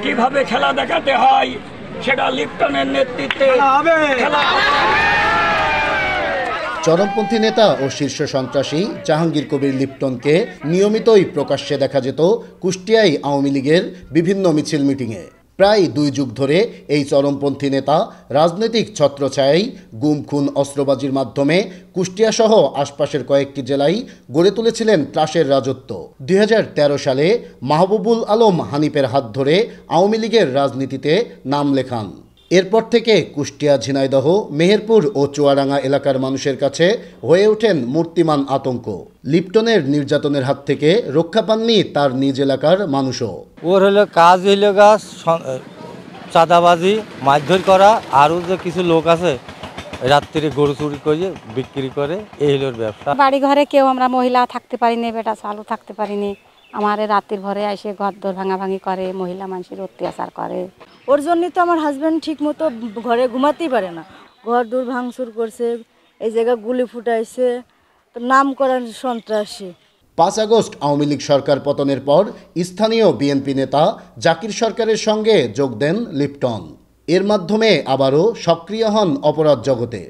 কিভাবে খেলা দেখাতে হয় সেটা লিপ্টনের নেতৃত্বে খেলা। চরমপন্থী নেতা ও শীর্ষ সন্ত্রাসী জাহাঙ্গীর কবির লিপ্টনকে নিয়মিতই প্রকাশ্যে দেখা যেত কুষ্টিয়ায় আওয়ামী লীগের বিভিন্ন মিছিল মিটিংয়ে। প্রায় 2 যুগ ধরে এই চরমপন্থী নেতা রাজনৈতিক ছত্রছায়ায় গুম খুন অস্ত্রবাজির মাধ্যমে কুষ্টিয়াসহ আশপাশের কয়েকটি জেলায় গড়ে তুলেছিলেন ত্রাসের রাজত্ব। 2013 সালে মাহবুবুল আলম হানিফের হাত ধরে আওয়ামী লীগের রাজনীতিতে নাম লেখান। এরপর থেকে কুষ্টিয়া, ঝিনাইদহ, মেহেরপুর ও চুয়াডাঙ্গা এলাকার মানুষের কাছে হয়ে ওঠেন মূর্তিমান আতঙ্ক। লিপ্টনের নির্যাতনের হাত থেকে রক্ষা পাননি তার নিজ এলাকার মানুষও। ওর হলো কাজ হইলো গাছ চাঁদাবাজি, মারধর করা, আরও যে কিছু লোক আছে রাত্রিরে গরু চুরি করে বিক্রি করে, এই হলো ব্যবসা। বাড়ি ঘরে কেউ আমরা মহিলা থাকতে পারিনি, বেটা চালু থাকতে পারিনি। আমার রাত্রির ভরে এসে ঘর-দর ভাঙাভাঙি করে, মহিলা মানুষের অত্যাচার করে। ওর জন্যই তো আমার হাজব্যান্ড ঠিক মতো ঘরে ঘুমাতেই পারে না। ঘর-দর ভাঙচুর করছে, এই জায়গায় গুলি ফুটাইছে, তো নাম করেন সন্ত্রাসী। 5 আগস্ট আওয়ামী লীগ সরকার পতনের পর স্থানীয় বিএনপি নেতা জাকির সরকারের সঙ্গে যোগ দেন লিপ্টন। এর মাধ্যমে আবারও সক্রিয় হন অপরাধ জগতে।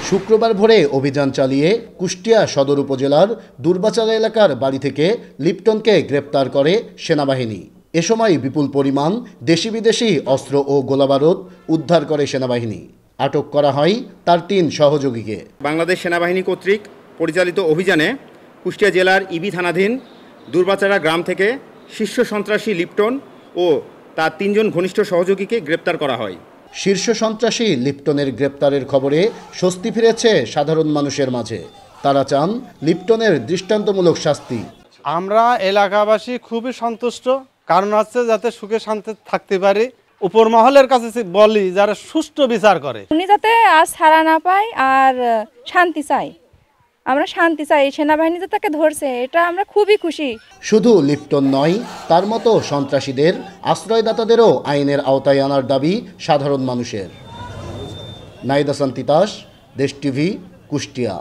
শুক্রবার ভোরে অভিযান চালিয়ে কুষ্টিয়া সদর উপজেলার দুর্বাচালা এলাকার বাড়ি থেকে লিপ্টনকে গ্রেপ্তার করে সেনাবাহিনী। এ সময় বিপুল পরিমাণ দেশি বিদেশি অস্ত্র ও গোলাবারুদ উদ্ধার করে সেনাবাহিনী। আটক করা হয় তার 3 সহযোগীকে। বাংলাদেশ সেনাবাহিনী কর্তৃক পরিচালিত অভিযানে কুষ্টিয়া জেলার ইবি থানাধীন দুর্বাচারা গ্রাম থেকে শীর্ষ সন্ত্রাসী লিপ্টন ও তার 3 জন ঘনিষ্ঠ সহযোগীকে গ্রেপ্তার করা হয়। শীর্ষ সন্ত্রাসী লিপ্টনের গ্রেপ্তারের খবরে স্বস্তি ফিরেছে সাধারণ মানুষের মাঝে। তারা চান লিপ্টনের দৃষ্টান্তমূলক শাস্তি। আমরা এলাকাবাসী খুবই সন্তুষ্ট, কারণ হচ্ছে যাতে সুখে শান্তি থাকতে পারি। উপর মহলের কাছে বলি যারা সুষ্ঠু বিচার করে, উনি যাতে আর ছাড়া না পায়, আর শান্তি চাই, আমরা শান্তি চাই। সেনাবাহিনী যে তাকে ধরছে, এটা আমরা খুবই খুশি। শুধু লিপ্টন নয়, তার মতো সন্ত্রাসীদের আশ্রয়দাতাদেরও আইনের আওতায় আনার দাবি সাধারণ মানুষের। নাইদা সান্তিতাস, দেশ টিভি, কুষ্টিয়া।